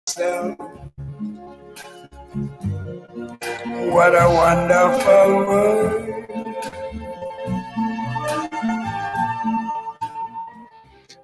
myself. What a wonderful world.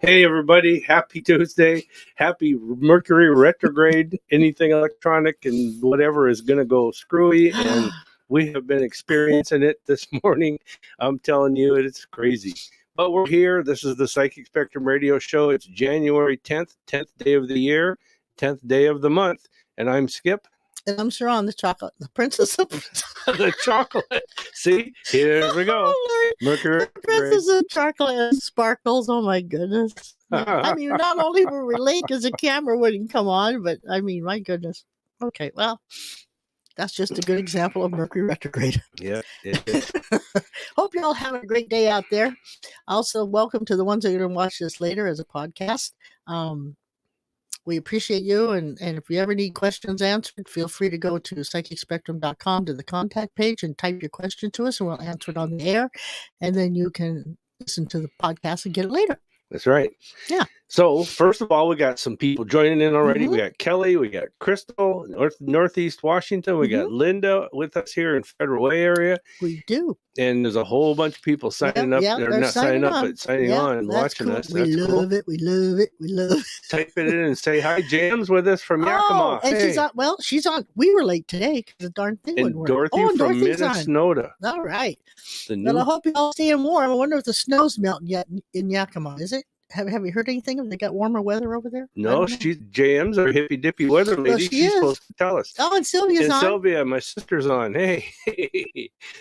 Hey everybody, happy Tuesday, happy Mercury retrograde. Anything electronic and whatever is going to go screwy, and we have been experiencing it this morning. I'm telling you, it's crazy. But we're here. This is the Psychic Spectrum Radio Show. It's January 10th, 10th day of the year, 10th day of the month. And I'm Skip. And I'm Sharon, the chocolate, the princess of the chocolate. See, here we go. Oh, Mercury. the princess of chocolate and sparkles. Oh my goodness. I mean, not only were we late because the camera wouldn't come on, but I mean, my goodness. Okay, well, that's just a good example of Mercury retrograde. Yeah, it is. Hope you all have a great day out there. Also, welcome to the ones that are going to watch this later as a podcast. We appreciate you, and if you ever need questions answered, feel free to go to psychicspectrum.com to the contact page and type your question to us, and we'll answer it on the air, and then you can listen to the podcast and get it later. That's right. Yeah. So, first of all, we got some people joining in already. We got Kelly, we got Crystal, Northeast Washington, we got Linda with us here in Federal Way area. We do. And there's a whole bunch of people signing up. They're not signing up, but signing on and watching cool. us. We love it. We love it. We love it. Type it in and say, hi, Jam's with us from Yakima. And hey. She's on. We were late today because the darn thing wouldn't work. Dorothy from Minnesota. All right. But I hope you all staying warm. I wonder if the snow's melting yet in Yakima. Is it? Have you heard anything? Have they got warmer weather over there? No, JM's our hippy dippy weather lady. Well, she's supposed to tell us. Oh, and Sylvia's on. Sylvia, my sister's on. Hey,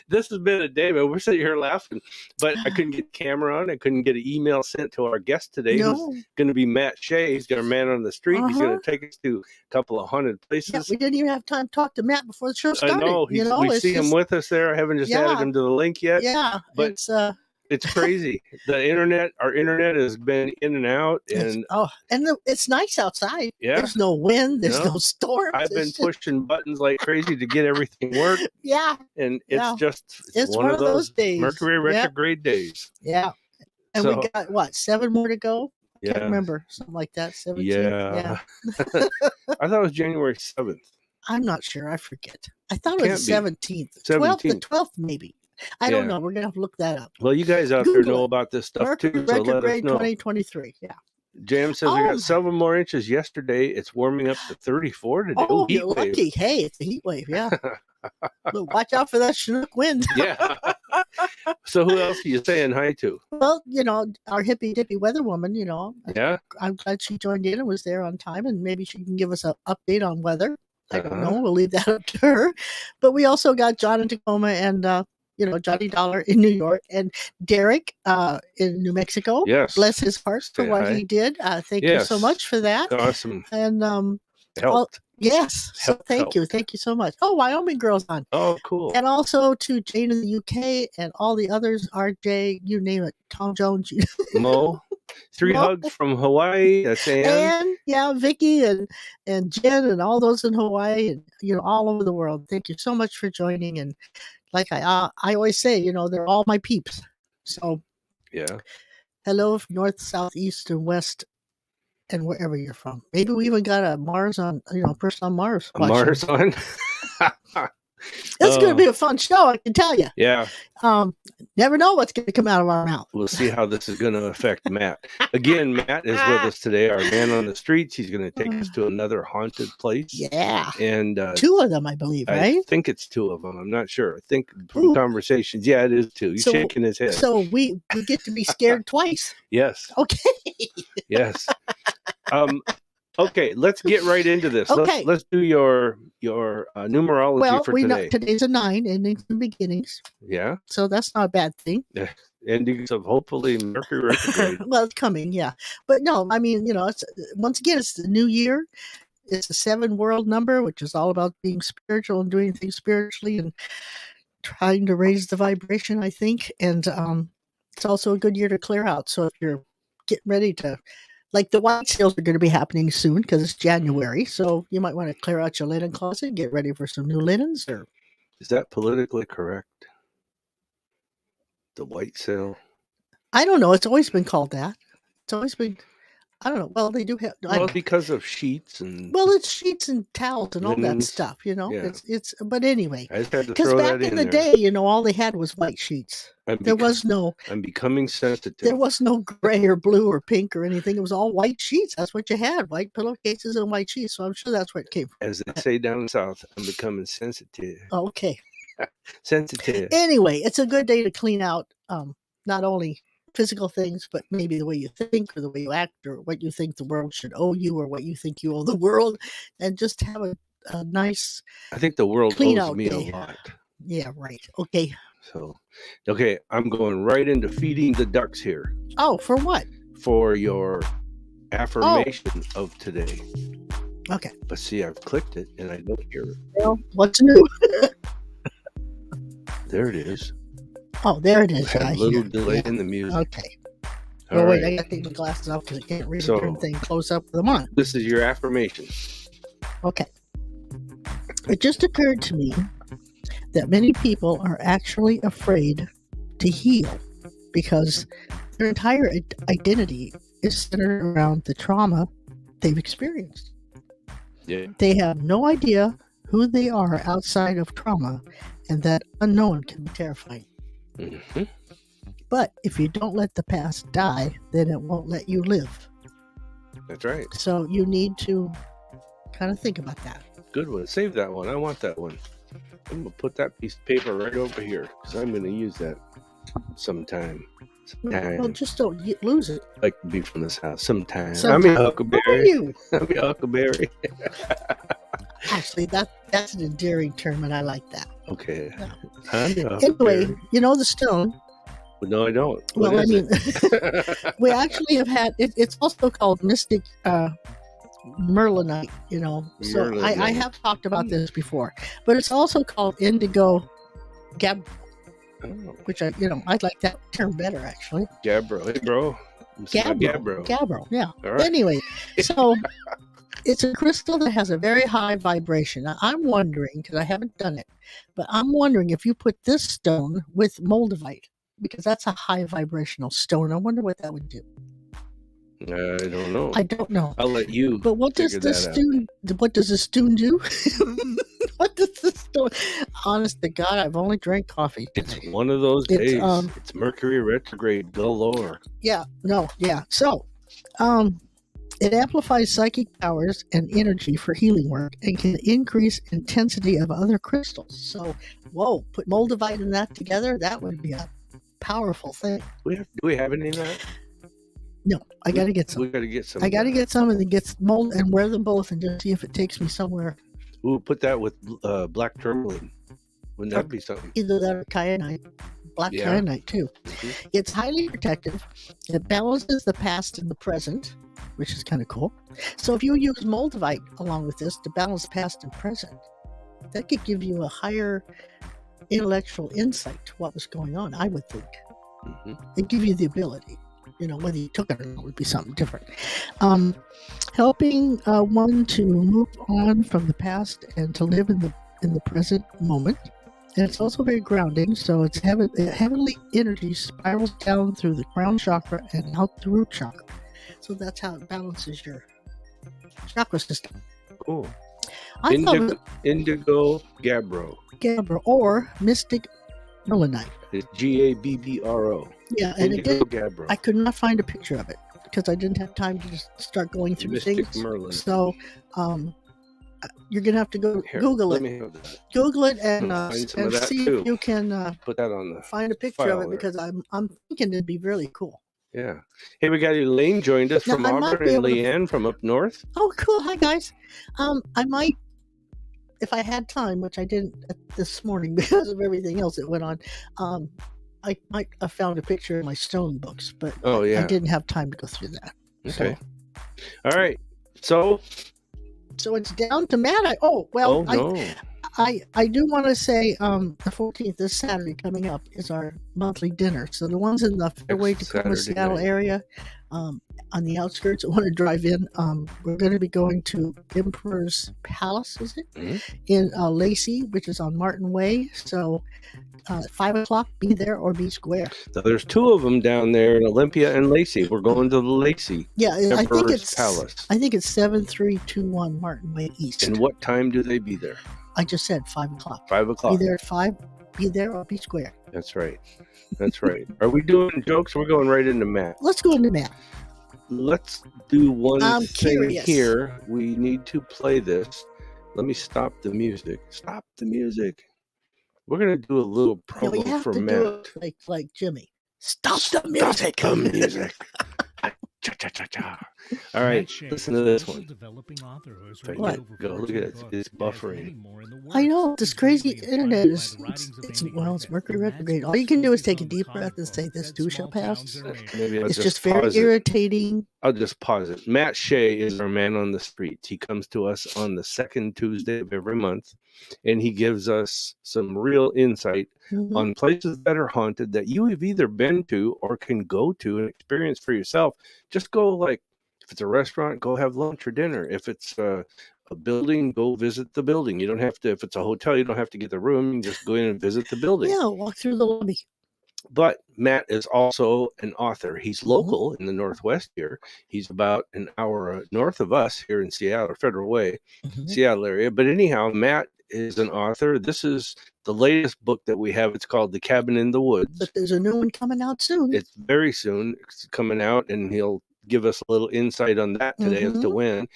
this has been a day, man. We're sitting here laughing, but I couldn't get the camera on. I couldn't get an email sent to our guest today, who's going to be Matt Shea. He's our man on the street. He's going to take us to a couple of haunted places. Yeah, we didn't even have time to talk to Matt before the show started. I know. We see him with us there. I haven't just added him to the link yet. Yeah, but it's crazy. Our internet has been in and out, and it's nice outside. Yeah, there's no wind, there's no storms. I've been pushing buttons like crazy to get everything work. Yeah, and it's one of those days, Mercury retrograde days. Yeah, and we got 7 more to go. I can't remember, something like that. 17. Yeah. I thought it was January 7th. I'm not sure. I forget. I thought it was 17th. 12th, the 12th maybe. I don't know. We're going to have to look that up. Well, you guys out there know about this stuff Mercury too, so let us know. 2023, yeah. Jam says we got 7 more inches yesterday. It's warming up to 34 today. Oh, you're lucky. Hey, it's a heat wave, yeah. Look, watch out for that Chinook wind. Yeah. So who else are you saying hi to? Well, our hippy dippy weather woman, Yeah. I'm glad she joined in and was there on time, and maybe she can give us an update on weather. I don't know. We'll leave that up to her. But we also got John in Tacoma and Johnny Dollar in New York, and Derek in New Mexico. Yes. Bless his heart for what he did. Thank you so much for that. Awesome. And helped. Yes. So thank you. Thank you so much. Oh, Wyoming girl's on. Oh, cool. And also to Jane in the UK and all the others, RJ, you name it, Tom Jones. Mo. 3 hugs from Hawaii. That's Ann. And Vicky and Jen and all those in Hawaii and all over the world. Thank you so much for joining. And like I always say, they're all my peeps. So hello, north, south, east, and west, and wherever you're from. Maybe we even got a Mars on, person on Mars. Mars on. It's going to be a fun show, I can tell you. Yeah. Never know what's going to come out of our mouth. We'll see how this is going to affect Matt. Again, Matt is with us today, our man on the streets. He's going to take us to another haunted place. Yeah. And 2 of them, I believe, right? I think it's 2 of them. I'm not sure. I think from conversations, it is 2. He's shaking his head. So we get to be scared twice. Yes. Okay. Yes. Okay, let's get right into this. Okay. Let's do your numerology for today. Well, today's a 9, endings and beginnings. Yeah. So that's not a bad thing. Endings of hopefully Mercury retrograde. Well, it's coming, yeah. But no, I mean, it's the new year. It's the 7 world number, which is all about being spiritual and doing things spiritually and trying to raise the vibration, I think. And it's also a good year to clear out. So if you're getting ready to... Like the white sales are going to be happening soon because it's January. So you might want to clear out your linen closet, get ready for some new linens. Or is that politically correct? The white sale? I don't know. It's always been called that. It's always been. I don't know. Well, they do have. Well, because of sheets and Well, it's sheets and towels and all that linens. stuff, you know. Yeah. It's. But anyway, I just had to because throw back that in in the there. day, you know, all they had was white sheets. There was no. I'm becoming sensitive. There was no gray or blue or pink or anything. It was all white sheets. That's what you had: white pillowcases and white sheets. So I'm sure that's where it came from. As they say down south, I'm becoming sensitive. Okay. Sensitive. Anyway, it's a good day to clean out not only physical things, but maybe the way you think or the way you act or what you think the world should owe you or what you think you owe the world, and just have a nice. I think the world clean owes out me day. a lot. Yeah, right. Okay. So, okay, I'm going right into feeding the ducks here. Oh, for what? For your affirmation of today. Okay. But see, I've clicked it and I don't hear it. Well, what's new? There it is. Oh, there it is. Had a little delay in the music. Okay. All Oh, wait, right. I got to take my glasses off because I can't read So- the darn thing close up with them on. This is your affirmation. Okay. It just occurred to me that many people are actually afraid to heal because their entire identity is centered around the trauma they've experienced. Yeah. They have no idea who they are outside of trauma, and that unknown can be terrifying. Mm-hmm. But if you don't let the past die, then it won't let you live. That's right. So you need to kind of think about that. Good one. Save that one. I want that one. I'm going to put that piece of paper right over here because I'm going to use that sometime. Well, just don't lose it. Like to be from this house sometime. Sometime. I'm a Who are huckleberry. you? I'm a huckleberry. Actually, that's an endearing term, and I like that. Okay. Yeah. I'm a huckleberry. Anyway, you know the stone. No, I don't. Well, What I is mean, it? we actually have had. It's also called mystic Merlinite. You know, so I Merlinite. have talked about this before, but it's also called indigo gab, Oh, which I like that term better actually. Gabbro. Hey, bro. Gabbro. Gabbro. Yeah. All right. Anyway, so it's a crystal that has a very high vibration. Now, I'm wondering, because I haven't done it, but I'm wondering if you put this stone with moldavite, because that's a high vibrational stone. I wonder what that would do. I don't know. I don't know. I'll let you. But what does figure this that out. stone? What does this stone do? What does this stone? Honest to God, I've only drank coffee. It's one of those It's, days. It's Mercury retrograde galore. Yeah. No. Yeah. So, it amplifies psychic powers and energy for healing work and can increase intensity of other crystals. So, whoa, put moldavite and that together, that would be a powerful thing. Do we have any of that? No, I got to get some. We got to get some. I got to of that. get some and then get mold and wear them both and just see if it takes me somewhere. Ooh, put that with black tourmaline. Wouldn't that be something? Either that or kyanite, black Yeah. kyanite too. Mhm. It's highly protective. It balances the past and the present, which is kind of cool. So if you use moldavite along with this to balance past and present, that could give you a higher intellectual insight to what was going on, I would think. Mhm. It'd give you the ability. Whether you took it or not would be something different. Helping one to move on from the past and to live in the present moment. And it's also very grounding, so it's heavenly energy spirals down through the crown chakra and out the root chakra. So that's how it balances your chakra system. Cool. I thought Indigo Gabbro. Gabbro or mystic Merlinite. It's Gabbro. Yeah, and it Indigo did. Gabbro. I could not find a picture of it because I didn't have time to just start going through Mystic things. Merlin. So, you're gonna have to go Here, Google let it. me have that. Google it and Find some of that see too. if you can Put that on the. find a picture file of it there. because I'm thinking it'd be really cool. Yeah. Hey, we got Elaine joined us Now, from I might Auburn be and able to- Leanne from up north. Oh, cool! Hi guys. I might, if I had time, which I didn't this morning because of everything else that went on. I might have found a picture in my stone books, but Oh, yeah. I didn't have time to go through that. Okay. All right. So. So it's down to Matt. Oh well, Oh no. I do want to say the 14th, this Saturday coming up, is our monthly dinner. So the ones in the Fairway, Tacoma, Saturday Seattle night. area, on the outskirts that want to drive in, we're going to be going to Emperor's Palace, is it? Mhm. In Lacey, which is on Martin Way. So 5 o'clock, be there or be square. So there's two of them down there in Olympia and Lacey. We're going to the Lacey Yeah, I think Emperor's it's Palace. 7321 Martin Way East. And what time do they be there? I just said 5 o'clock. 5 Be o'clock. there at 5. Be there or be square. That's right. That's right. Are we doing jokes? We're going right into Matt. Let's go into Matt. Let's do one I'm thing curious. here. We need to play this. Let me stop the music. Stop the music. We're going to do a little No, you promo have for to Matt. do it like Jimmy. Stop the music. Stop the music. Cha-cha-cha-cha. All right, listen to this one. What? Go, look at it. It's buffering. I know, this crazy internet is, it's Mercury retrograde. All you can do is take a deep breath and say, this too shall pass. Maybe I'll It's just very pause it. irritating. I'll just pause it. Matt Shea is our man on the streets. He comes to us on the second Tuesday of every month, and he gives us some real insight Mhm. on places that are haunted that you have either been to or can go to and experience for yourself. Just go, like, if it's a restaurant, go have lunch or dinner. If it's a building, go visit the building. You don't have to, if it's a hotel, you don't have to get the room. You can just go in and visit the building. Yeah, walk through the lobby. But Matt is also an author. He's local in the Northwest here. He's about an hour north of us here in Seattle, Federal Way, Seattle area. But anyhow, Matt is an author. This is the latest book that we have. It's called The Cabin in the Woods. But there's a new one coming out soon. It's very soon. It's coming out, and he'll give us a little insight on that today as to when.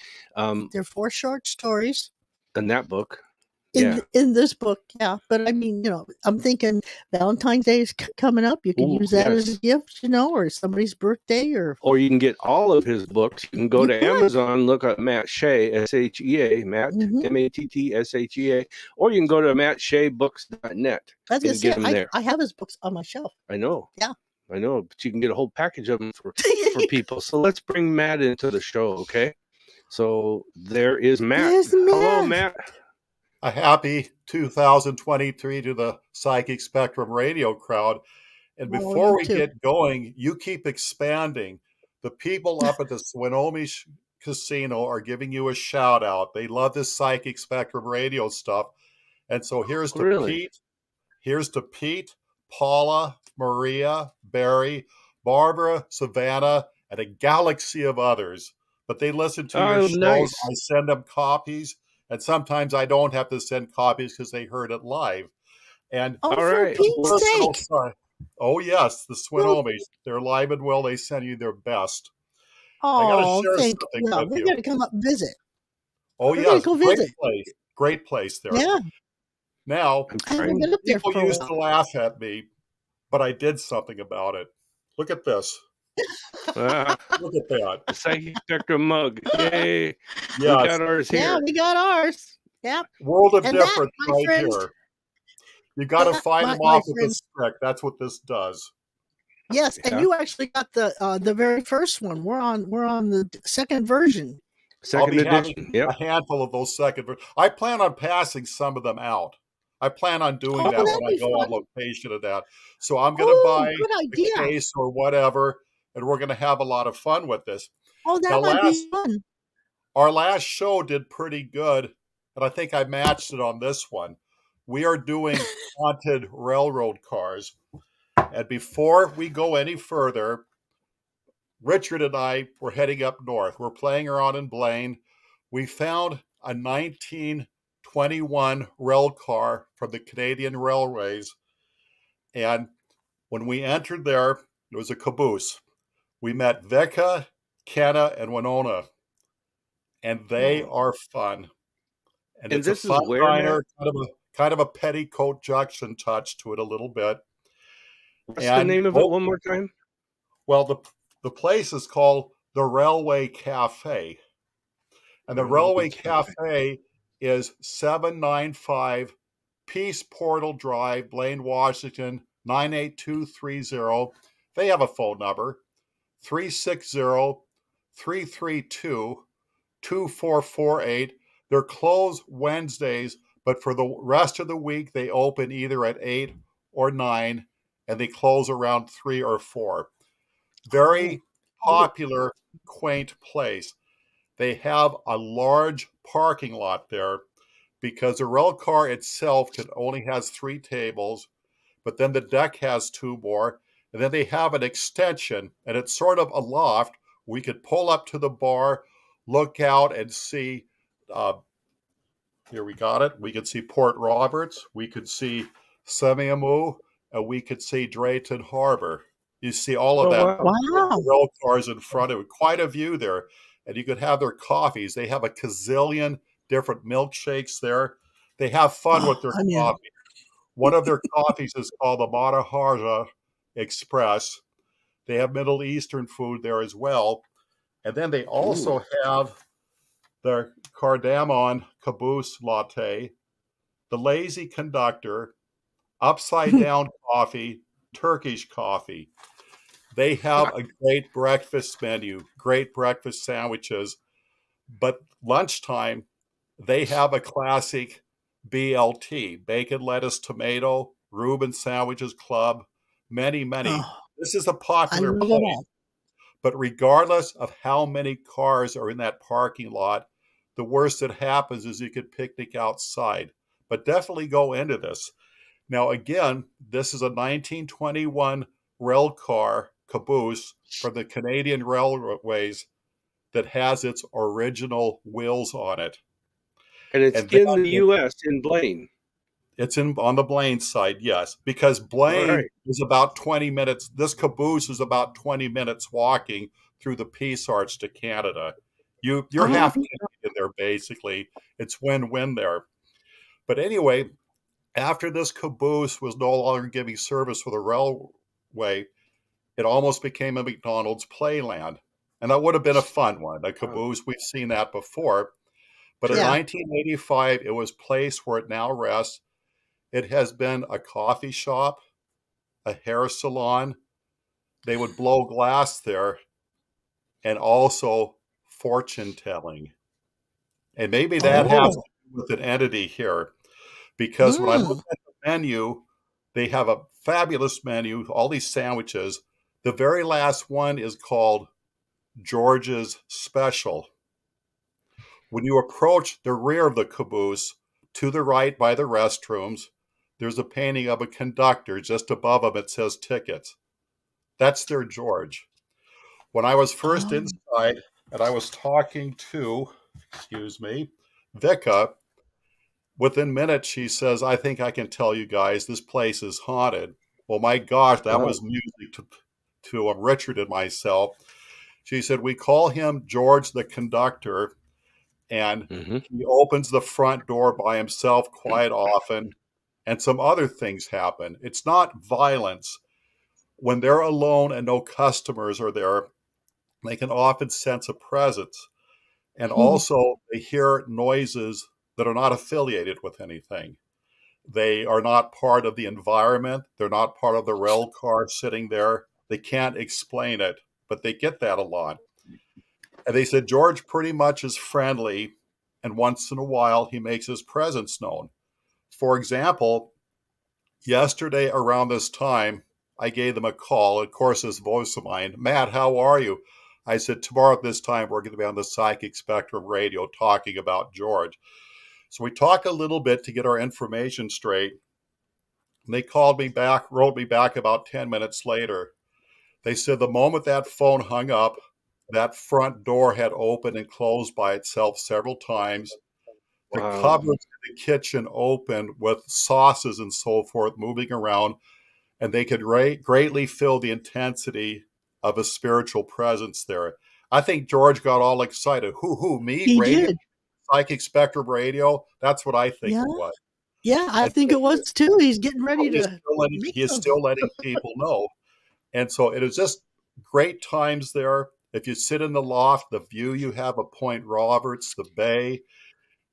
They're 4 short stories. In that book. In this book, yeah. But I mean, I'm thinking Valentine's Day is coming up. You can use that as a gift, or somebody's birthday, or you can get all of his books. You can go to Amazon, look up Matt Shea, S-H-E-A, Matt, M-A-T-T-S-H-E-A, or you can go to mattsheabooks.net. I was going to say, I have his books on my shelf. I know. Yeah. I know, but you can get a whole package of them for people. So let's bring Matt into the show, okay? So there is Matt. Hello, Matt. A happy 2023 to the Psychic Spectrum radio crowd. And before we get going, you keep expanding. The people up at the Swinomish Casino are giving you a shout out. They love this Psychic Spectrum radio stuff. And so here's to Pete. Here's to Pete, Paula, Maria, Barry, Barbara, Savannah, and a galaxy of others. But they listen to your shows. Nice. I send them copies. And sometimes I don't have to send copies because they heard it live. And for Pete's sake. Oh, yes, the Swinomish. They're live and well. They send you their best. Oh, I got to share something with we're you. going to come up and visit. Oh, yes. Go visit. Great place there. Yeah. Now, people used to laugh at me, but I did something about it. Look at this. Look at that. A Psychic Spectrum mug. Yay. Yes. We got ours here. Yeah, we got ours. Yeah. World of difference right here. You got to find them off with the stick. That's what this does. Yes, and you actually got the very first one. We're on the second version. Second edition. A handful of those second versions. I plan on passing some of them out. I plan on doing that when I go on location of that. So I'm going to buy a case or whatever, and we're going to have a lot of fun with this. Oh, that might be fun. Our last show did pretty good, and I think I matched it on this one. We are doing haunted railroad cars. And before we go any further, Richard and I were heading up north. We're playing around in Blaine. We found a 1921 rail car from the Canadian Railways. And when we entered there, it was a caboose. We met Vika, Kenna, and Winona. And they are fun. And it's this a fun is where, diner, kind of a petticoat junction touch to it a little bit. What's the name of it one more time? Well, the place is called the Railway Cafe. And the Railway Cafe is 795 Peace Portal Drive, Blaine, Washington, 98230. They have a phone number, 360-332-2448. They're closed Wednesdays, But for the rest of the week, they open either at 8 or 9, and they close around 3 or 4. Very popular, quaint place. They have a large parking lot there because the rail car itself only has 3 tables, but then the deck has 2 more, and then they have an extension, and it's sort of a loft. We could pull up to the bar, look out, and see. Here we got it. We could see Port Roberts. We could see Semiahmoo, and we could see Drayton Harbor. You see all of Oh, that. wow. Wow. Rail cars in front of it. Quite a view there. And you could have their coffees. They have a gazillion different milkshakes there. They have fun with their coffee. One of their coffees is called the Maharaja Express. They have Middle Eastern food there as well. And then they also have the cardamom caboose latte, the lazy conductor, upside down coffee, Turkish coffee. They have a great breakfast menu, great breakfast sandwiches. But lunchtime, they have a classic BLT, bacon, lettuce, tomato, Reuben Sandwiches Club, many, many. Oh, This is a I popular love it place. all. But regardless of how many cars are in that parking lot, the worst that happens is you could picnic outside. But definitely go into this. Now, again, this is a 1921 rail car caboose from the Canadian Railways that has its original wheels on it. And it's And in the U.S. in Blaine. It's on the Blaine side, yes, because Blaine is about 20 minutes. This caboose is about 20 minutes walking through the Peace Arch to Canada. You're half Canadian there, basically. It's win-win there. But anyway, after this caboose was no longer giving service for the railway, it almost became a McDonald's playland. And that would have been a fun one. A caboose, we've seen that before. But in 1985, it was placed where it now rests. It has been a coffee shop, a hair salon. They would blow glass there, and also fortune telling. And maybe that has to do with an entity here, because when I look at the menu, they have a fabulous menu, all these sandwiches. The very last one is called George's Special. When you approach the rear of the caboose, to the right by the restrooms, there's a painting of a conductor. Just above him, it says tickets. That's their George. When I was first inside and I was talking to, Vika, within minutes she says, I think I can tell you guys this place is haunted. Well, my gosh, that was music to Richard and myself. She said, we call him George the conductor, and he opens the front door by himself quite often, and some other things happen. It's not violence. When they're alone and no customers are there, they can often sense a presence. And also, they hear noises that are not affiliated with anything. They are not part of the environment. They're not part of the rail car sitting there. They can't explain it, but they get that a lot. And they said George pretty much is friendly, and once in a while he makes his presence known. For example, yesterday around this time, I gave them a call. Of course, this voice of mine, Matt, how are you? I said, tomorrow at this time, we're going to be on the Psychic Spectrum radio talking about George. So we talked a little bit to get our information straight. And they called me back, wrote me back about 10 minutes later. They said the moment that phone hung up, that front door had opened and closed by itself several times. The cupboards in the kitchen opened with sauces and so forth moving around, and they could greatly feel the intensity of a spiritual presence there. I think George got all excited. Me? He Radio? did. Psychic Spectrum Radio? That's what I think it was. Yeah, I think it was too. He's getting ready to. He is still letting people know. And so it is just great times there. If you sit in the loft, the view you have of Point Roberts, the bay,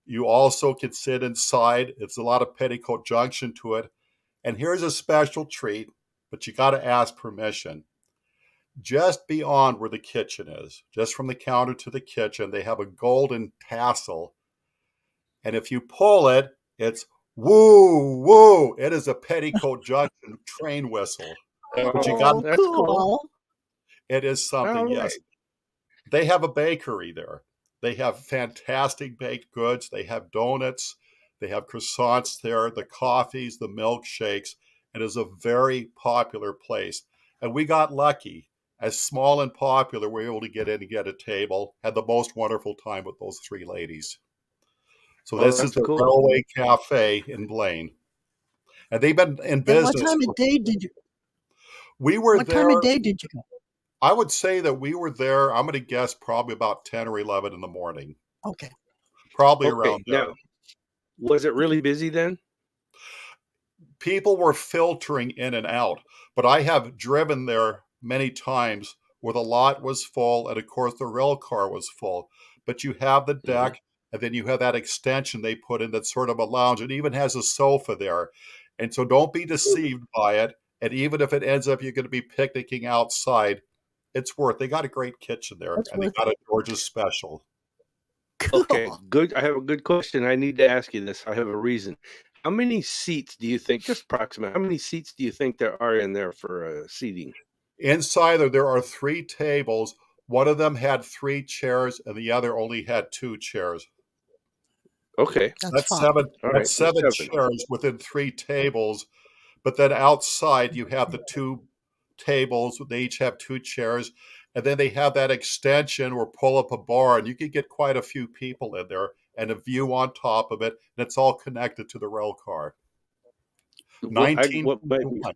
you also can sit inside. It's a lot of Petticoat Junction to it. And here's a special treat, but you got to ask permission. Just beyond where the kitchen is, just from the counter to the kitchen, they have a golden tassel. And if you pull it, It's woo, woo. It is a Petticoat Junction train whistle. But you got That's cool. It is something, All yes. right. They have a bakery there. They have fantastic baked goods. They have donuts. They have croissants there, the coffees, the milkshakes. It is a very popular place. And we got lucky. As small and popular, we were able to get in and get a table. Had the most wonderful time with those three ladies. So Oh, this is that's the cool. Railway Cafe in Blaine. And they've been in And business. what time of day did you? We were What there. time of day did you go? I would say that we were there, I'm going to guess probably about 10 or 11 in the morning. Okay. Probably Okay, around there. now, was it really busy then? People were filtering in and out, but I have driven there many times where the lot was full and of course the rail car was full. But you have the deck and then you have that extension they put in that's sort of a lounge. It even has a sofa there. And so don't be deceived by it. And even if it ends up you're going to be picnicking outside, it's worth. They got a great kitchen there, That's and they worth got a George's special. Okay, Cool. good. I have a good question. I need to ask you this. I have a reason. How many seats do you think, just approximate, how many seats do you think there are in there for seating? Inside there are 3 tables. One of them had 3 chairs, and the other only had 2 chairs. Okay. That's fine. All right. That's 7 7. chairs within 3 tables. But then outside, you have the 2 tables. They each have 2 chairs. And then they have that extension or pull up a bar, and you can get quite a few people in there and a view on top of it. And it's all connected to the rail car. What might be, 1921.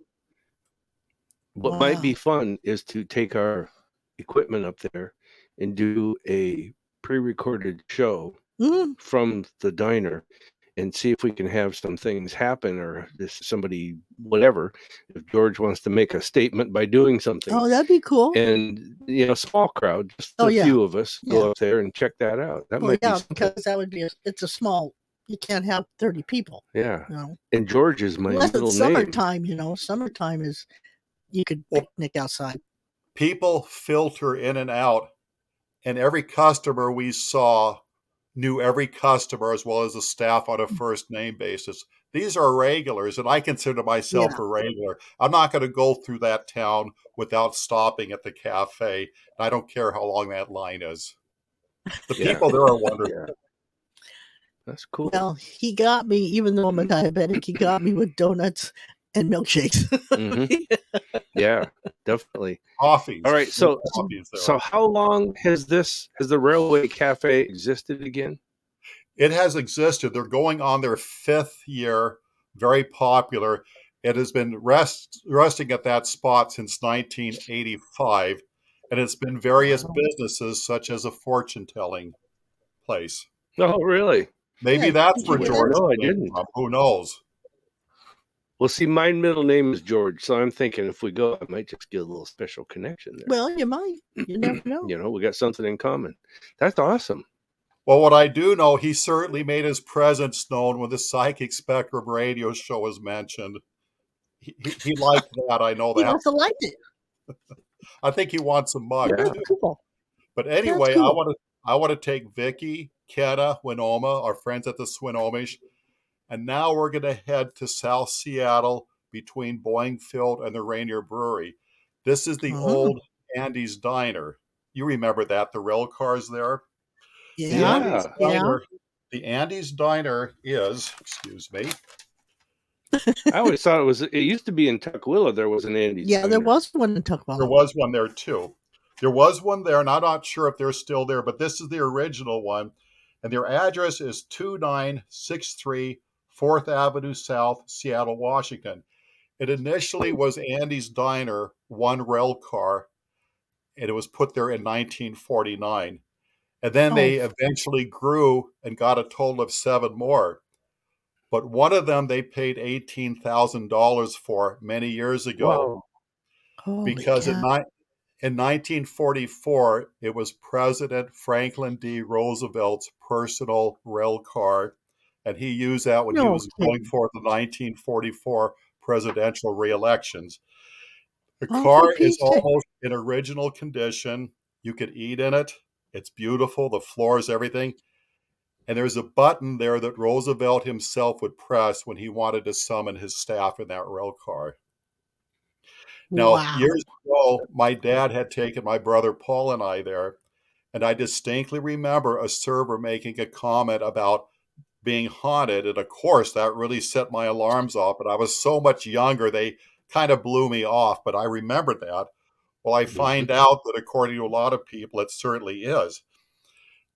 what might be Wow. fun is to take our equipment up there and do a pre-recorded show Mm, from the diner and see if we can have some things happen, or this somebody, whatever, if George wants to make a statement by doing something. Oh, that'd be cool. And small crowd, just Oh, a yeah. few of us go Yeah. up there and check that out. That Well, might be yeah, something. because that would be it's a small. You can't have 30 people. Yeah. You know, And George is my unless middle it's name. summertime. Summertime is you could picnic outside. People filter in and out, and every customer we saw knew every customer as well as the staff on a first name basis. These are regulars, and I consider myself Yeah. a regular. I'm not going to go through that town without stopping at the cafe. I don't care how long that line is. The Yeah. people there are wonderful. Yeah. That's cool. Well, he got me, even though I'm a diabetic, he got me with donuts and milkshakes. Yeah, definitely. Coffees. All right, so Coffees there. so how long has the Railway Cafe existed again? It has existed. They're going on their 5th year, very popular. It has been resting at that spot since 1985, and it's been various businesses such as a fortune-telling place. Oh, really? Maybe Yeah, that's did where you hear George that? No, I came didn't. from. Who knows? Well, see, my middle name is George, so I'm thinking if we go, I might just get a little special connection there. Well, you might. You never know. We got something in common. That's awesome. Well, what I do know, he certainly made his presence known when the Psychic Spectrum radio show was mentioned. He liked that. I know He that. must have liked it. I think he wants a mug Yeah. too. Cool. But anyway, cool. I want to take Vicky, Kenna, Winoma, our friends at the Swinomish, and now we're going to head to South Seattle between Boeingfield and the Rainier Brewery. This is the old Andy's Diner. You remember that, the rail cars there? Yeah. The Andy's Diner is, excuse me. I always thought it used to be in Tukwila. There was an Andy's. Yeah, there Diner. was one in Tukwila. There was one there too. There was one there, and I'm not sure if they're still there, but this is the original one. And their address is 2963 4th Avenue South, Seattle, Washington. It initially was Andy's Diner, one rail car, and it was put there in 1949. And then they eventually grew and got a total of 7 more. But one of them they paid $18,000 for many years ago. Whoa. Because in 1944, it was President Franklin D. Roosevelt's personal rail car, and he used that when he was going for the 1944 presidential re-elections. The car is almost in original condition. You could eat in it. It's beautiful. The floors, everything. And there's a button there that Roosevelt himself would press when he wanted to summon his staff in that rail car. Now, Wow. years ago, my dad had taken my brother Paul and I there, and I distinctly remember a server making a comment about being haunted. And of course, that really set my alarms off. But I was so much younger, they kind of blew me off. But I remembered that. Well, I find out that according to a lot of people, it certainly is.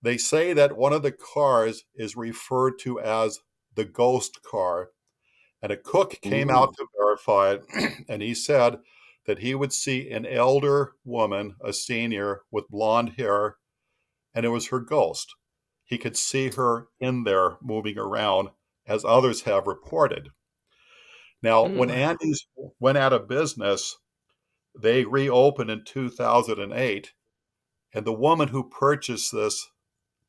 They say that one of the cars is referred to as the ghost car. And a cook came out to verify it, and he said that he would see an elder woman, a senior, with blonde hair, and it was her ghost. He could see her in there moving around, as others have reported. Now, when Andy's went out of business, they reopened in 2008, and the woman who purchased this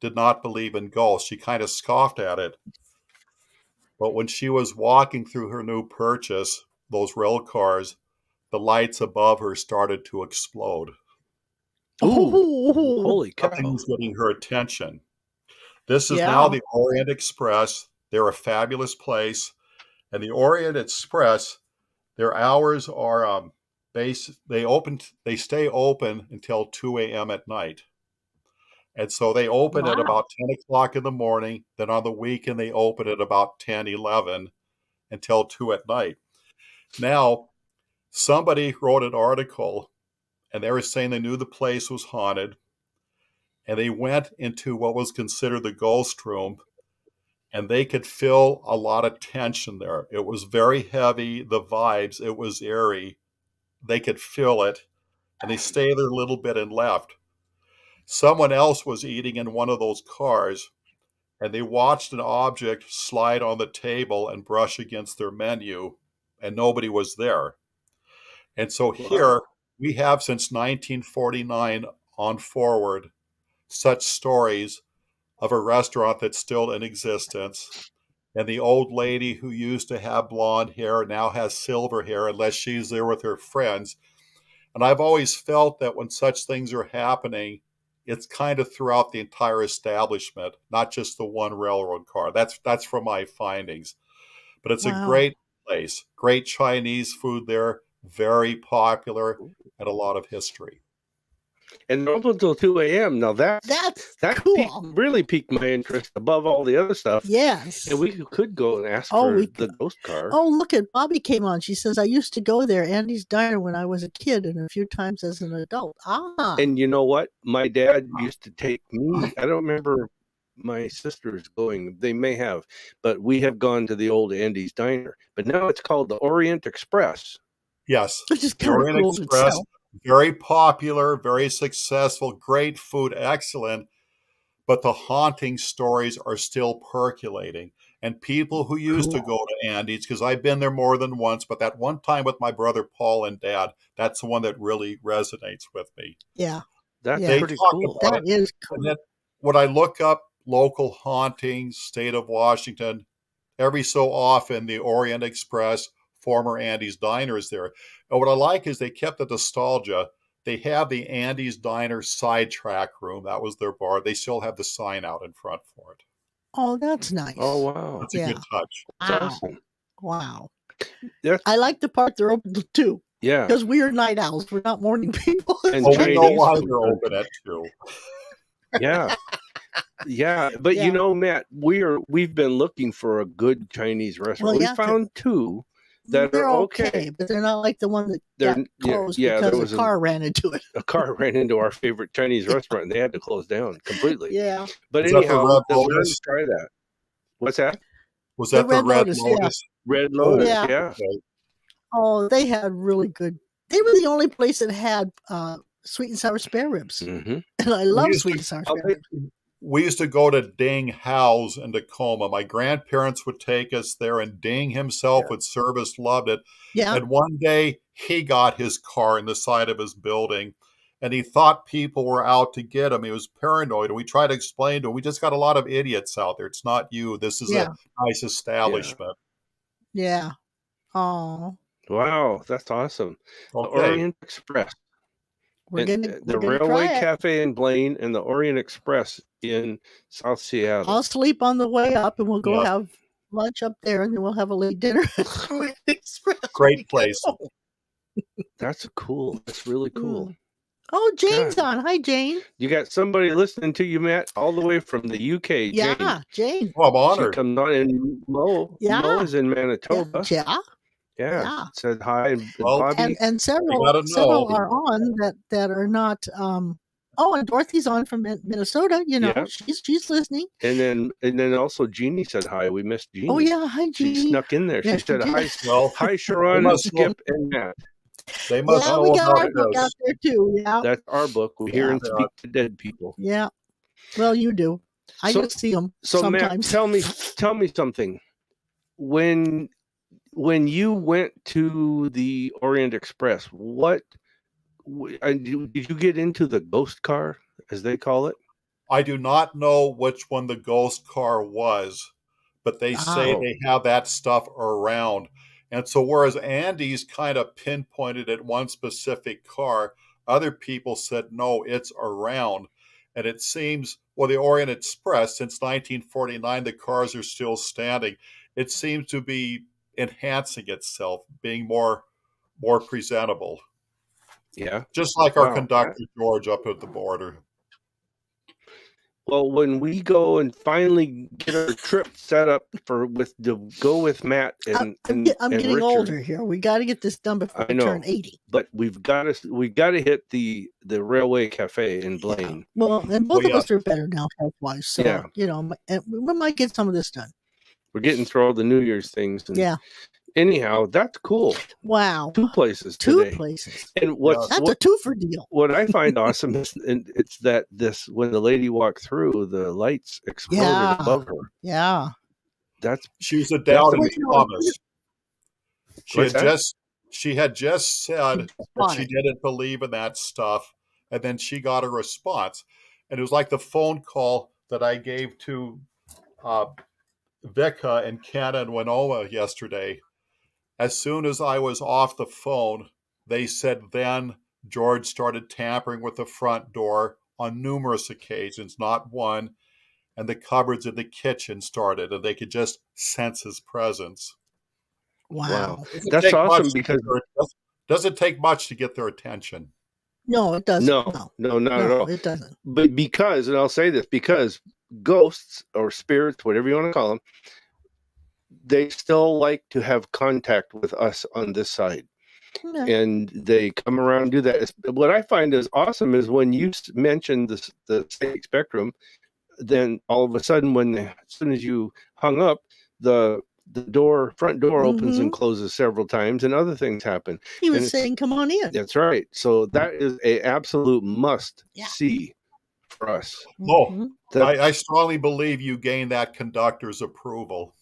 did not believe in ghosts. She kind of scoffed at it. But when she was walking through her new purchase, those rail cars, the lights above her started to explode. Oh, Holy cow. Something was getting her attention. This is Yeah. now the Orient Express. They're a fabulous place. And the Orient Express, their hours are they stay open until 2 a.m. at night. And so they open at Wow. about 10 o'clock in the morning. Then on the weekend, they open at about 10, 11 until 2 at night. Now, somebody wrote an article, and they were saying they knew the place was haunted. And they went into what was considered the ghost room, and they could feel a lot of tension there. It was very heavy, the vibes, it was eerie. They could feel it, and they stayed there a little bit and left. Someone else was eating in one of those cars, and they watched an object slide on the table and brush against their menu, and nobody was there. And so here we have, since 1949 on forward, such stories of a restaurant that's still in existence. And the old lady who used to have blonde hair now has silver hair, unless she's there with her friends. And I've always felt that when such things are happening, it's kind of throughout the entire establishment, not just the one railroad car. That's from my findings. But it's a Wow. great place. Great Chinese food there, very popular, and a lot of history. And they're open until 2 a.m. Now that cool. really piqued my interest above all the other stuff. Yes. And we could go and ask for the ghost car. Oh, look at Bobby came on. She says, I used to go there, Andy's Diner, when I was a kid and a few times as an adult. And you know what? My dad used to take me. I don't remember my sisters going. They may have, but we have gone to the old Andy's Diner. But now it's called the Orient Express. Yes. Which is the kind of Orient cool Express, itself. very popular, very successful, great food, excellent. But the haunting stories are still percolating. And people who used to go to Andy's, because I've been there more than once, but that one time with my brother Paul and Dad, that's the one that really resonates with me. Yeah. That's Yeah. pretty cool. That is cool. And then when I look up local hauntings, state of Washington, every so often the Orient Express, former Andy's Diner is there. And what I like is they kept the nostalgia. They have the Andy's Diner sidetrack room. That was their bar. They still have the sign out in front for it. Oh, that's nice. Oh, wow. That's a good touch. That's awesome. Wow. Yeah. I like the part they're open till 2. Yeah. Because we are night owls. We're not morning people. And we know why food. they're open at 2. Yeah. Yeah. But you know, Matt, we've been looking for a good Chinese restaurant. Well, we found 2 that they're are okay. but they're not like the one that got closed there because was a car ran into it. A car ran into our favorite Chinese restaurant, and they had to close down completely. Yeah. But Was anyhow, that the Red we're going Lotus? to try that. What's that? Was that the Red Lotus? Yeah. Red Lotus, Yeah. yeah. Okay. Oh, they had really good. They were the only place that had sweet and sour spare ribs. Mm-hmm. And I love sweet and sour spare ribs. We used to go to Ding Howe's in Tacoma. My grandparents would take us there, and Ding himself would serve us, loved it. Yeah. And one day he got his car in the side of his building, and he thought people were out to get him. He was paranoid. And we tried to explain to him, we just got a lot of idiots out there. It's not you. This is a nice establishment. Yeah. Oh. Wow, that's awesome. Okay. The Orient Express. We're the gonna Railway try it. Cafe in Blaine and the Orient Express in South Seattle. I'll sleep on the way up, and we'll go Yes. have lunch up there, and then we'll have a late dinner at Orient Express. when we Great get place. home. That's cool. That's really cool. Oh, Jane's God. on. Hi, Jane. You got somebody listening to you, Matt, all the way from the UK. Yeah, Jane. Well, I'm She honored. comes on, and Mo is in Manitoba. Yeah. Said hi, and Well, Bobby. And several are on that are not. And Dorothy's on from Minnesota. Yeah. she's listening. And then also Jeannie said hi. We missed Jeannie. Oh yeah, hi Jeannie. She snuck in there. Yeah, she said did. hi. Well, hi, Sharon, Skip, and Matt. They must Yeah, know we got how our it book is. out there too. Yeah, That's our book. We hear and speak to dead people. yeah. Well, you do. I just see them sometimes. Matt, tell me something. When you went to the Orient Express, did you get into the ghost car, as they call it? I do not know which one the ghost car was, but they say they have that stuff around. And so whereas Andy's kind of pinpointed at one specific car, other people said, no, it's around. And it seems, well, the Orient Express, since 1949, the cars are still standing. It seems to be enhancing itself, being more presentable. Yeah. Just like our conductor, George, up at the border. Well, when we go and finally get our trip set up to go with Matt and I'm getting Richard, older here. We got to get this done before we turn 80. But we got to hit the Railway Cafe in Blaine. Yeah. Well, and both of us are better now health wise, so we might get some of this done. We're getting through all the New Year's things. And anyhow, that's cool. Wow. 2 places today. 2 places. And that's a two-for deal. What I find awesome is it's that when the lady walked through, the lights exploded above her. Yeah. She was a doubting Thomas. She had just said that she didn't believe in that stuff, and then she got a response. And it was like the phone call that I gave to Vika and Ken and Winoma yesterday. As soon as I was off the phone, they said then George started tampering with the front door on numerous occasions, not one, and the cupboards in the kitchen started, and they could just sense his presence. Wow. That's awesome because doesn't take much to get their attention. No, it doesn't. No, not at all. It doesn't. But and I'll say this, because ghosts or spirits, whatever you want to call them, they still like to have contact with us on this side. Okay. And they come around and do that. What I find is awesome is when you mentioned the psychic spectrum, then all of a sudden, as soon as you hung up, the front door opens and closes several times, and other things happen. He was saying, "Come on in." That's right. So that is a absolute must see for us. Oh, I strongly believe you gained that conductor's approval.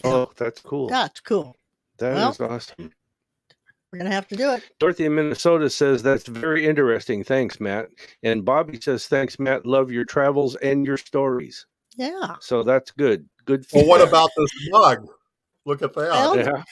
Oh, that's cool. That's cool. That is awesome. We're going to have to do it. Dorothy in Minnesota says, that's very interesting. Thanks, Matt. And Bobby says, thanks, Matt. Love your travels and your stories. Yeah. So that's good. Good. Well, what about this mug? Look at that.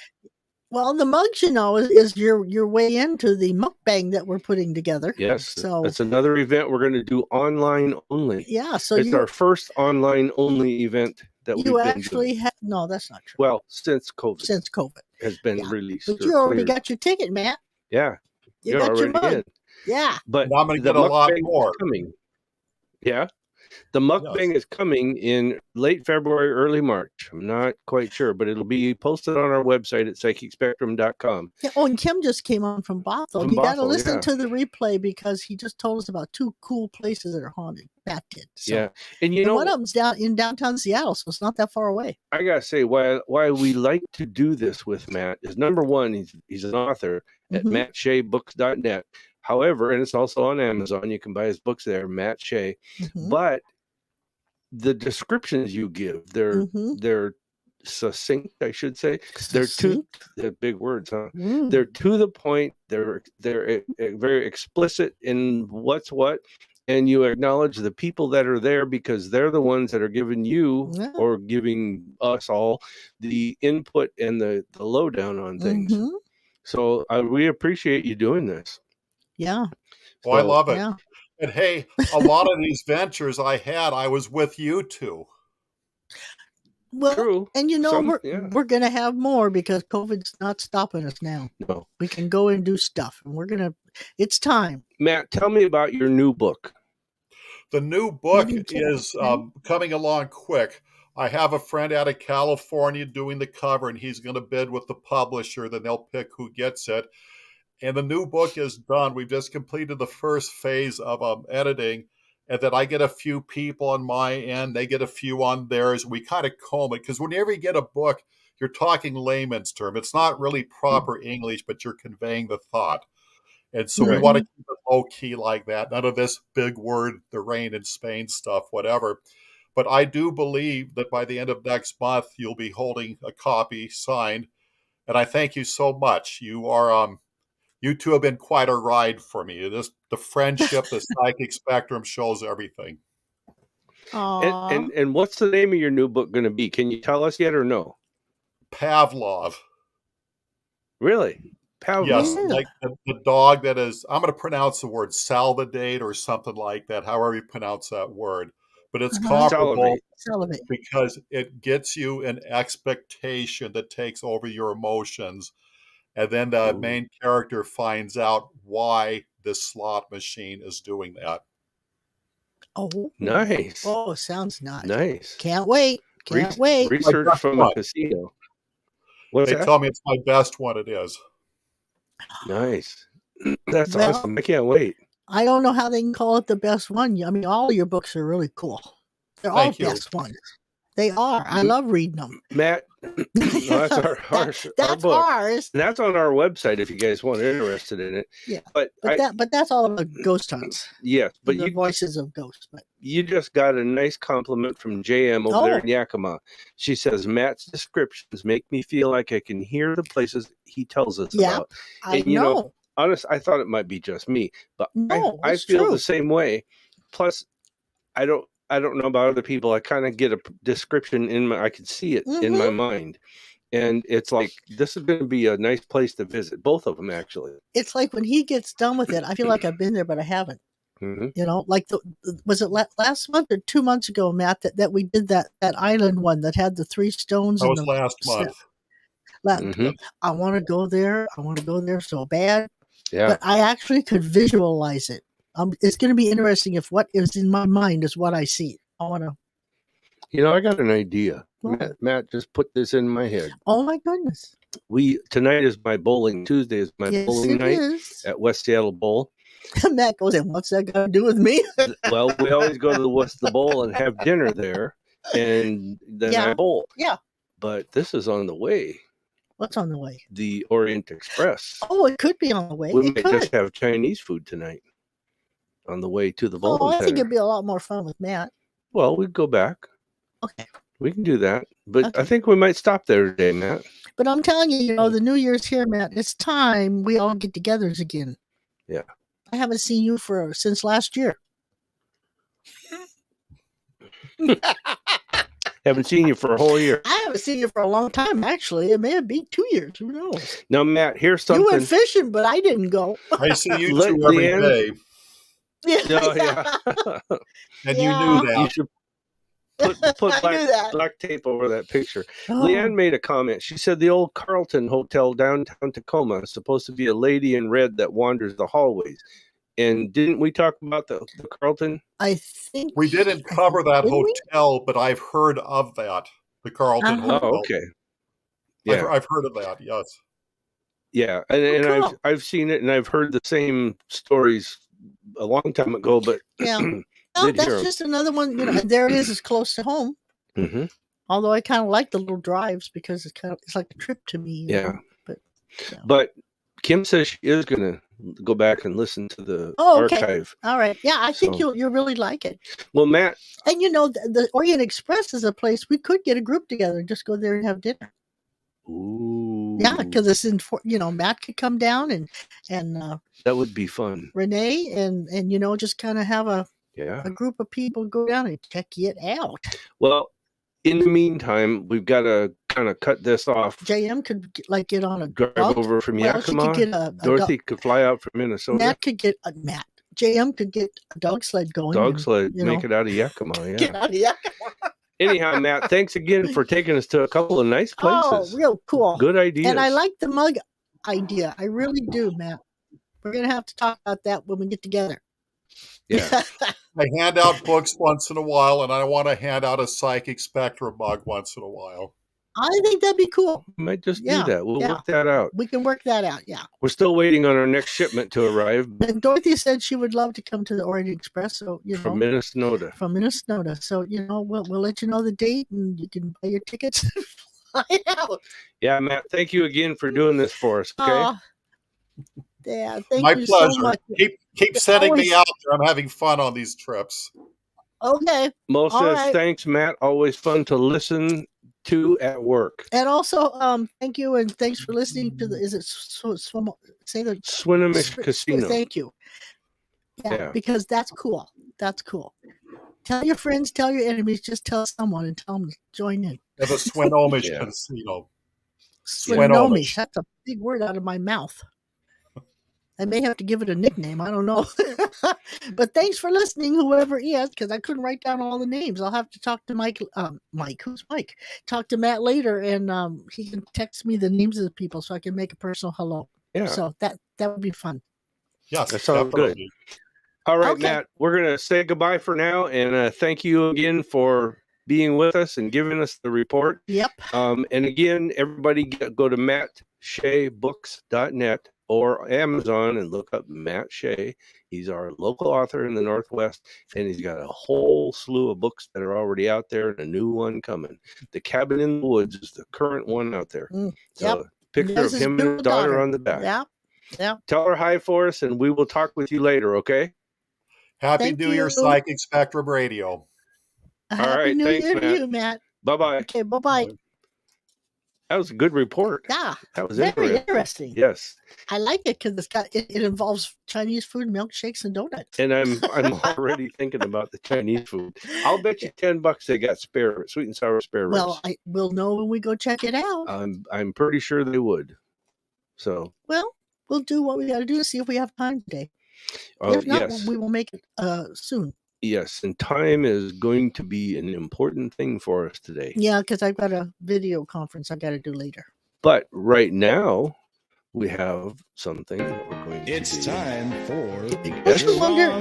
Well, the mugs, is your way into the mukbang that we're putting together. Yes. So that's another event we're going to do online only. Yeah. So it's our first online only event that we've been doing. No, that's not true. Well, since COVID. Since COVID has been released. But you already got your ticket, Matt. Yeah. You got your mug. In. Yeah. But I'm going to get a lot more. Coming. Yeah. The mukbang is coming in late February, early March. I'm not quite sure, but it'll be posted on our website at psychicspectrum.com. Yeah. Oh, and Kim just came on from Bothell. You got to listen to the replay because he just told us about 2 cool places that are haunted. Matt did. So. Yeah. And one of them's down in downtown Seattle, so it's not that far away. I got to say, why we like to do this with Matt is, number one, he's an author at mattsheabooks.net. However, and it's also on Amazon. You can buy his books there, Matt Shea. But the descriptions you give, they're succinct, I should say. They're big words, huh? They're to the point. They're very explicit in what's what, and you acknowledge the people that are there because they're the ones that are giving you or giving us all the input and the lowdown on things. So we appreciate you doing this. Yeah. Oh, I love it. Yeah. And hey, a lot of these ventures I was with you two. Well, True. and Some, we're gonna have more because COVID's not stopping us now. No. We can go and do stuff, and it's time. Matt, tell me about your new book. The new book Maybe is coming along quick. I have a friend out of California doing the cover, and he's going to bid with the publisher. Then they'll pick who gets it. And the new book is done. We've just completed the first phase of editing, and then I get a few people on my end. They get a few on theirs. We kind of comb it because whenever you get a book, you're talking layman's term. It's not really proper English, but you're conveying the thought. And so we want to keep it low key like that. None of this big word, the rain in Spain stuff, whatever. But I do believe that by the end of next month, you'll be holding a copy signed. And I thank you so much. You two have been quite a ride for me. The friendship, the psychic spectrum shows everything. And what's the name of your new book going to be? Can you tell us yet or no? Pavlov. Really? Pavlov. Yes, like the dog that is, I'm going to pronounce the word salivate or something like that, however you pronounce that word. But it's comparable because it gets you an expectation that takes over your emotions. And then the main character finds out why this slot machine is doing that. Oh, nice. Oh, sounds nice. Nice. Can't wait. Can't wait. Research from a casino. They tell me it's my best one. It is. Nice. That's awesome. I can't wait. I don't know how they can call it the best one. I mean, all of your books are really cool. They're all best ones. They are. I love reading them. Matt, that's our book. Ours. And that's on our website if you guys want interested in it. Yeah. But that's all about ghost hunts. Yes. But the voices of ghosts. But you just got a nice compliment from JM over there in Yakima. She says, Matt's descriptions make me feel like I can hear the places he tells us about. And, you know, honest, I thought it might be just me, but I feel the same way. Plus, I don't know about other people. I kind of get a description I can see it in my mind. And it's like, this is going to be a nice place to visit. Both of them, actually. It's like when he gets done with it, I feel like I've been there, but I haven't. You know, like was it last month or 2 months ago, Matt, that we did that island one that had the 3 stones? That was last month. I want to go there. I want to go there so bad. Yeah. But I actually could visualize it. It's going to be interesting if what is in my mind is what I see. I want to. You know, I got an idea. Matt just put this in my head. Oh my goodness! Tonight is my bowling. Tuesday is my bowling night at West Seattle Bowl. Matt goes in. What's that got to do with me? Well, we always go to the Bowl and have dinner there, and then I bowl. Yeah. But this is on the way. What's on the way? The Orient Express. Oh, it could be on the way. We might just have Chinese food tonight on the way to the bowling center. I think it'd be a lot more fun with Matt. Well, we'd go back. Okay. We can do that. But I think we might stop there today, Matt. But I'm telling you, you know, the New Year's here, Matt. It's time we all get together again. Yeah. I haven't seen you since last year. Haven't seen you for a whole year. I haven't seen you for a long time, actually. It may have been 2 years. Who knows? Now, Matt, here's something. You went fishing, but I didn't go. I see you two every day. Yeah. And you knew that. You should put black tape over that picture. Leanne made a comment. She said the old Carlton Hotel downtown Tacoma is supposed to be a lady in red that wanders the hallways. And didn't we talk about the Carlton? I think we didn't cover that hotel, but I've heard of that. The Carlton Hotel. Oh, okay. Yeah, I've heard of that. Yes. Yeah, and I've seen it, and I've heard the same stories a long time ago. But yeah, well, that's just another one. You know, there it is. It's close to home. Mm-hmm. Although I kind of like the little drives because it's like a trip to me. Yeah. Know? But Kim says she is going to go back and listen to the archive. All right. Yeah, I think you'll really like it. Well, Matt. And you know, the Orient Express is a place we could get a group together and just go there and have dinner. Ooh. Yeah, because it's Matt could come down and that would be fun. Renee and you know, just kind of have a group of people go down and check it out. Well, in the meantime, we've got a kind of cut this off. JM could get on a drive dog. over from Well, Yakima. she could get Dorothy could fly out from Minnesota. Matt could get JM could get a dog sled going. Dog sled, make it out of Yakima. Yeah. Get out of Yakima. Anyhow, Matt, thanks again for taking us to a couple of nice places. Oh, real cool. Good ideas. And I like the mug idea. I really do, Matt. We're going to have to talk about that when we get together. Yeah. I hand out books once in a while, and I want to hand out a Psychic Spectrum mug once in a while. I think that'd be cool. We might just do that. We'll work that out. We can work that out, yeah. We're still waiting on our next shipment to arrive. And Dorothy said she would love to come to the Orient Express. So, from Minnesota. From Minnesota. So, we'll let you know the date, and you can buy your tickets and fly out. Yeah, Matt, thank you again for doing this for us, okay? Yeah, thank My you pleasure. so much. Keep sending me out there. I'm having fun on these trips. Okay. Most thanks, Matt. Always fun to listen to at work. And also, thank you, and thanks for listening to Swinomish Casino. Thank you. Yeah, because that's cool. That's cool. Tell your friends, tell your enemies, just tell someone and tell them to join in. There's a Swinomish Casino. Swinomish. That's a big word out of my mouth. I may have to give it a nickname. I don't know. But thanks for listening, whoever is, because I couldn't write down all the names. I'll have to talk to Mike. Mike, who's Mike? Talk to Matt later, and he can text me the names of the people so I can make a personal hello. Yeah. So that would be fun. Yeah, that sounds good. All right, Matt, we're going to say goodbye for now, and thank you again for being with us and giving us the report. Yep. And again, everybody go to mattsheabooks.net or Amazon and look up Matt Shea. He's our local author in the Northwest, and he's got a whole slew of books that are already out there and a new one coming. The Cabin in the Woods is the current one out there. So picture of him and his daughter on the back. Yeah. Yeah. Tell her hi for us, and we will talk with you later, okay? Happy New Year, Psychic Spectrum Radio. All right, New thanks, Year Matt. to you, Matt. Bye-bye. Okay, bye-bye. That was a good report. Yeah, that was very interesting. Yes, I like it because it involves Chinese food, milkshakes, and donuts. And I'm already thinking about the Chinese food. I'll bet you $10 they got sweet and sour spare ribs. Well, we'll know when we go check it out. I'm pretty sure they would. So we'll do what we got to do to see if we have time today. If not, we will make it soon. Yes, and time is going to be an important thing for us today. Yeah, because I've got a video conference I got to do later. But right now, we have something that we're going to do. It's time for... Don't you wonder,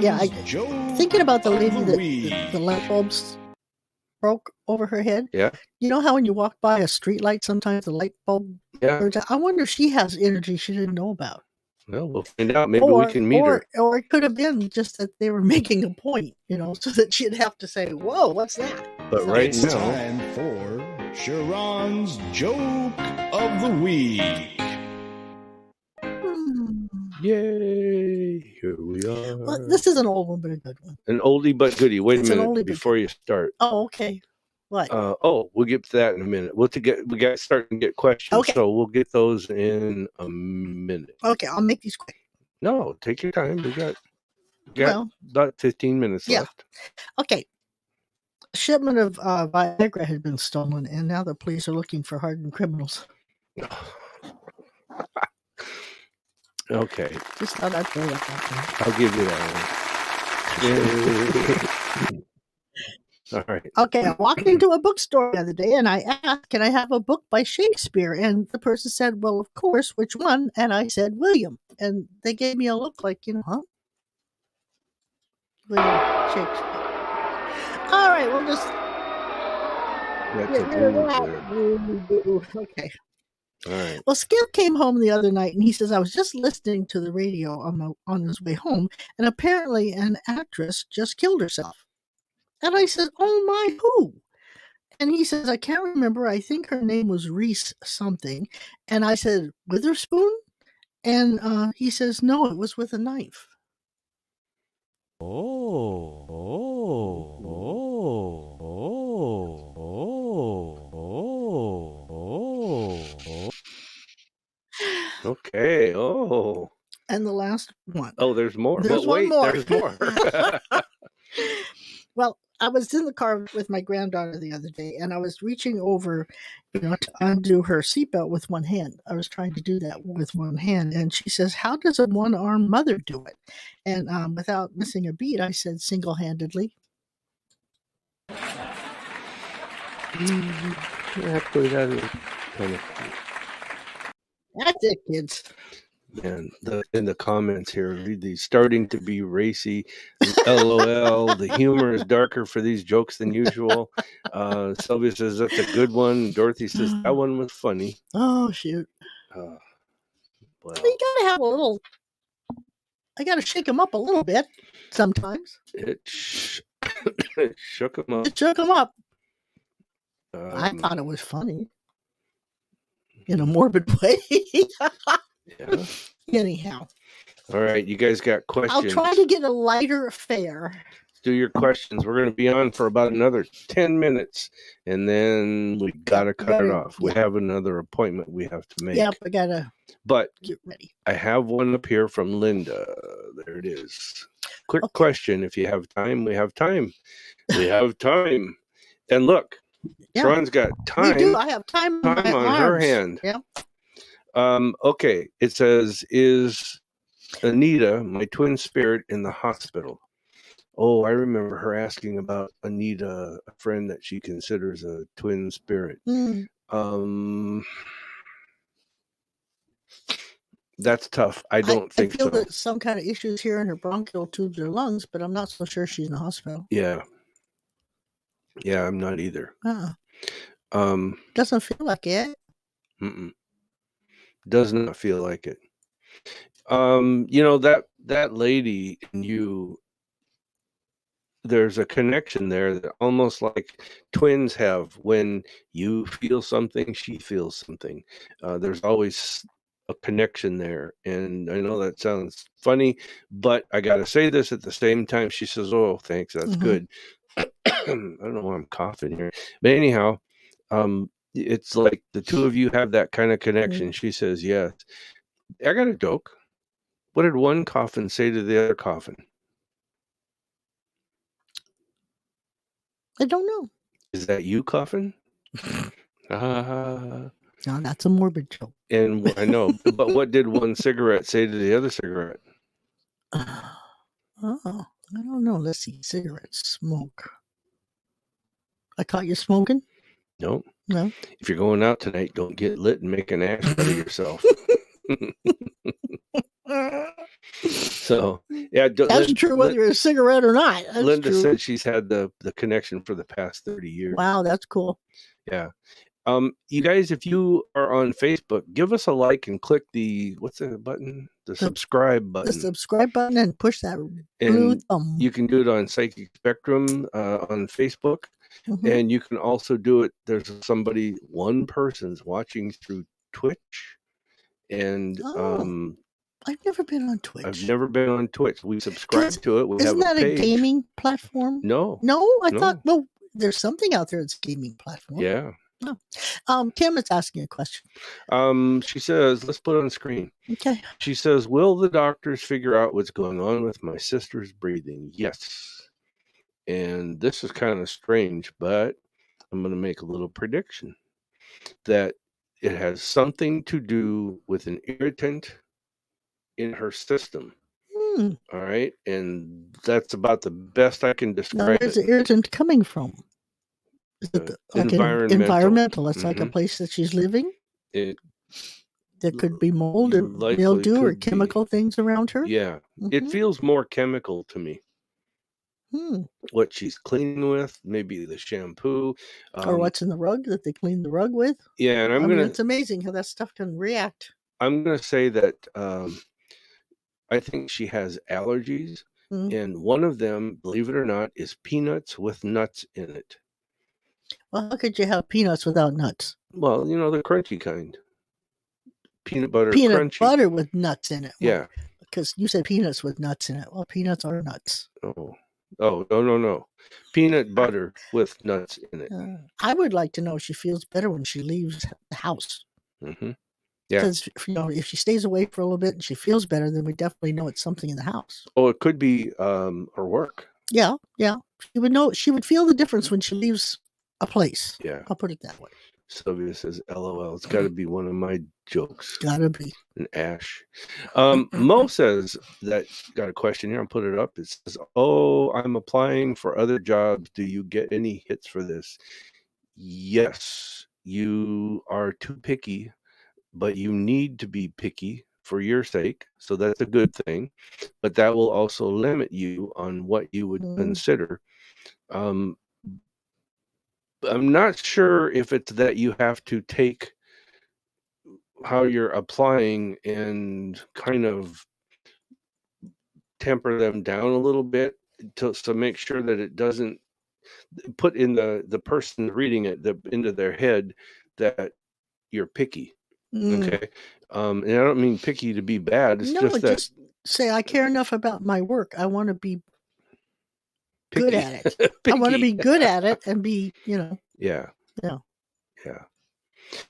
thinking about the lady that the light bulbs broke over her head. Yeah. You know how when you walk by a street light, sometimes the light bulb... Yeah. I wonder if she has energy she didn't know about. Well, we'll find out. Maybe we can meet her. Or it could have been just that they were making a point, so that she'd have to say, whoa, what's that? But right it's now... time for Sharon's Joke of the Week. Yay! Here we are. Well, this is an old one, but a good one. An oldie but goodie. Wait a minute before you start. Oh, okay. What? We'll get to that in a minute. We got to start and get questions, okay. So we'll get those in a minute. Okay, I'll make these quick. No, take your time. We got about 15 minutes left. Okay. A shipment of Viagra had been stolen, and now the police are looking for hardened criminals. Okay. Just thought I'd throw that out there. I'll give you that one. All right. Okay, I walked into a bookstore the other day and I asked, can I have a book by Shakespeare? And the person said, well, of course, which one? And I said, William. And they gave me a look like, huh? William Shakespeare. All right, we'll just get rid of that. Okay. All right. Well, Skip came home the other night and he says, I was just listening to the radio on his way home, and apparently an actress just killed herself. And I said, oh my, who? And he says, I can't remember. I think her name was Reese something. And I said, Witherspoon? And he says, no, it was with a knife. Okay. And the last one. Oh, there's more. There's one more. There's more. Well, I was in the car with my granddaughter the other day, and I was reaching over, to undo her seatbelt with one hand. I was trying to do that with one hand, and she says, "How does a one-armed mother do it?" And without missing a beat, I said, "Single-handedly." Actually, that is kind of cool. That's it, kids. Man, in the comments here, read these. Starting to be racy. LOL. The humor is darker for these jokes than usual. Sylvia says that's a good one. Dorothy says that one was funny. Oh, shoot. Well, You gotta have a little. I gotta shake them up a little bit sometimes. it shook him up. It shook them up. I thought it was funny in a morbid way. Yeah. Anyhow. All right, you guys got questions? I'll try to get a lighter fare. Do your questions. We're going to be on for about another 10 minutes, and then we got to cut it off. We have another appointment we have to make. Yep, I got to get ready. I have one up here from Linda. There it is. Quick question. If you have time, we have time. We have time. And look, Sharon's got time. We do. I have time on her hand. Yeah. Okay. It says, is Anita my twin spirit in the hospital? Oh, I remember her asking about Anita, a friend that she considers a twin spirit. That's tough. I don't think so. I feel that some kind of issues here in her bronchial tubes or lungs, but I'm not so sure she's in the hospital. Yeah. Yeah, I'm not either. Doesn't feel like it. Does not feel like it. That lady and you, there's a connection there that almost like twins have. When you feel something, she feels something. There's always a connection there. And I know that sounds funny, but I got to say this at the same time. She says, "Oh, thanks. That's good." I don't know why I'm coughing here. But anyhow, it's like the two of you have that kind of connection. She says, yes. I got a joke. What did one coffin say to the other coffin? I don't know. Is that you, coffin? No, that's a morbid joke. And I know, but what did one cigarette say to the other cigarette? I don't know. Let's see. Cigarette smoke. I caught you smoking? Nope. No. If you're going out tonight, don't get lit and make an ash out of yourself. So, yeah. That's true whether you're a cigarette or not. That's Linda true. said she's had the connection for the past 30 years. Wow, that's cool. Yeah. You guys, if you are on Facebook, give us a like and click what's the button? The subscribe button. The subscribe button and push that blue thumb. You can do it on Psychic Spectrum on Facebook. And you can also do it. There's one person's watching through Twitch. And I've never been on Twitch. I've never been on Twitch. We subscribe to it. Isn't that a gaming platform? No. I thought, well, there's something out there that's a gaming platform. Yeah. No. Kim is asking a question. She says, let's put it on the screen. Okay. She says, will the doctors figure out what's going on with my sister's breathing? Yes. And this is kind of strange, but I'm going to make a little prediction that it has something to do with an irritant in her system. All right. And that's about the best I can describe it. Where's the irritant coming from? Is it environmental? It's like a place that she's living? There could be mold or mildew or chemical things around her? Yeah. It feels more chemical to me. What she's cleaning with, maybe the shampoo. Or what's in the rug that they clean the rug with. Yeah, and it's amazing how that stuff can react. I'm going to say that I think she has allergies, and one of them, believe it or not, is peanuts with nuts in it. Well, how could you have peanuts without nuts? Well, the crunchy kind. Peanut butter Peanut butter with nuts in it. Well, yeah. Because you said peanuts with nuts in it. Well, peanuts are nuts. Oh, no. Peanut butter with nuts in it. I would like to know if she feels better when she leaves the house. Yeah. Because, if she stays away for a little bit and she feels better, then we definitely know it's something in the house. Oh, it could be her work. Yeah. She would feel the difference when she leaves a place. Yeah. I'll put it that way. Sylvia says, LOL. It's got to be one of my jokes. Gotta be. And Ash. Mo says that got a question here. I'll put it up. It says, "Oh, I'm applying for other jobs. Do you get any hits for this?" Yes, you are too picky, but you need to be picky for your sake. So that's a good thing. But that will also limit you on what you would consider. I'm not sure if it's that you have to take how you're applying and kind of temper them down a little bit to make sure that it doesn't put in the person reading it into their head that you're picky. Okay. And I don't mean picky to be bad. It's just say I care enough about my work. I want to be good at it. I want to be good at it and be, Yeah.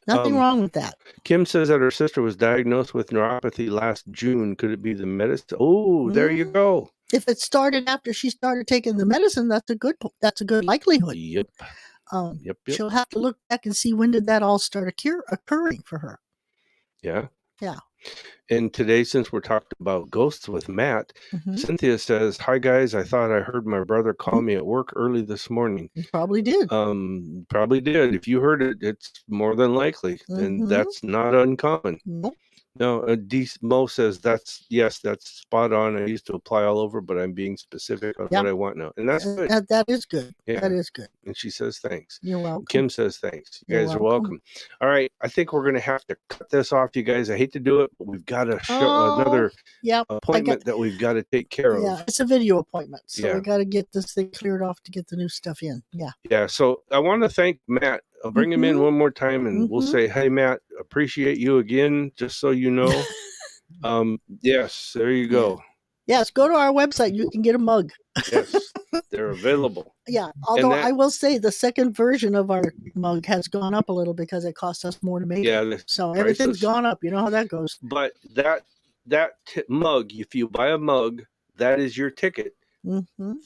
Nothing wrong with that. Kim says that her sister was diagnosed with neuropathy last June. Could it be the medicine? Oh, there you go. If it started after she started taking the medicine, that's a good likelihood. Yep. Yep. She'll have to look back and see when did that all start occurring for her. Yeah. Yeah. And today, since we're talking about ghosts with Matt, Cynthia says, "Hi guys, I thought I heard my brother call me at work early this morning." He probably did. Probably did. If you heard it, it's more than likely, and that's not uncommon. Nope. No, Mo says that's spot on. I used to apply all over, but I'm being specific on what I want now, and that's good. That is good. Yeah. That is good. And she says thanks. You're welcome. Kim says thanks. You guys are welcome. All right, I think we're going to have to cut this off, you guys. I hate to do it, but we've got to show another appointment that we've got to take care of. Yeah, it's a video appointment, so we got to get this thing cleared off to get the new stuff in. Yeah. Yeah. So I want to thank Matt. I'll bring him in one more time, and we'll say, "Hey, Matt, appreciate you again." Just so you know. Yes, there you go. Yes, go to our website. You can get a mug. Yes, they're available. Yeah, although I will say the second version of our mug has gone up a little because it costs us more to make it. So everything's gone up. You know how that goes. But that mug, if you buy a mug, that is your ticket.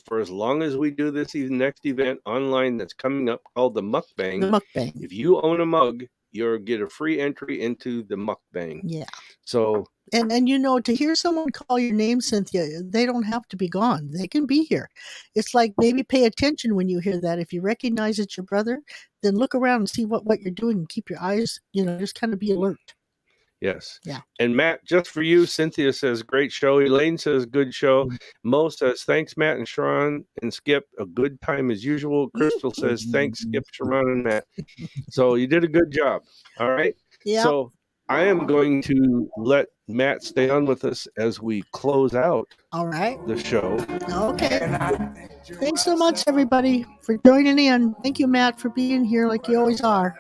For as long as we do this next event online that's coming up called the Mukbang. The Mukbang. If you own a mug, you'll get a free entry into the Mukbang. Yeah. So and to hear someone call your name, Cynthia, they don't have to be gone. They can be here. It's like maybe pay attention when you hear that. If you recognize it's your brother, then look around and see what you're doing and keep your eyes, just kind of be alert. Yes. Yeah. And Matt, just for you, Cynthia says, great show. Elaine says, good show. Mo says, thanks, Matt and Sharon and Skip. A good time as usual. Crystal says, thanks, Skip, Sharon, and Matt. So you did a good job. All right. Yeah. So I am going to let Matt stay on with us as we close out the show. Okay. Thanks so much, everybody, for joining in. Thank you, Matt, for being here like you always are.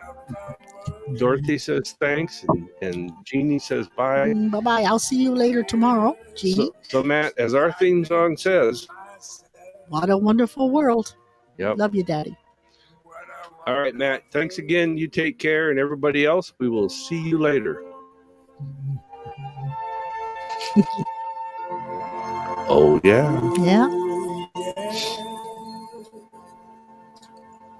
Dorothy says thanks, and Jeannie says bye. Bye-bye. I'll see you later tomorrow, Jeannie. So Matt, as our theme song says, what a wonderful world. Yep. Love you, Daddy. All right, Matt. Thanks again. You take care, and everybody else, we will see you later. Oh, yeah. Yeah.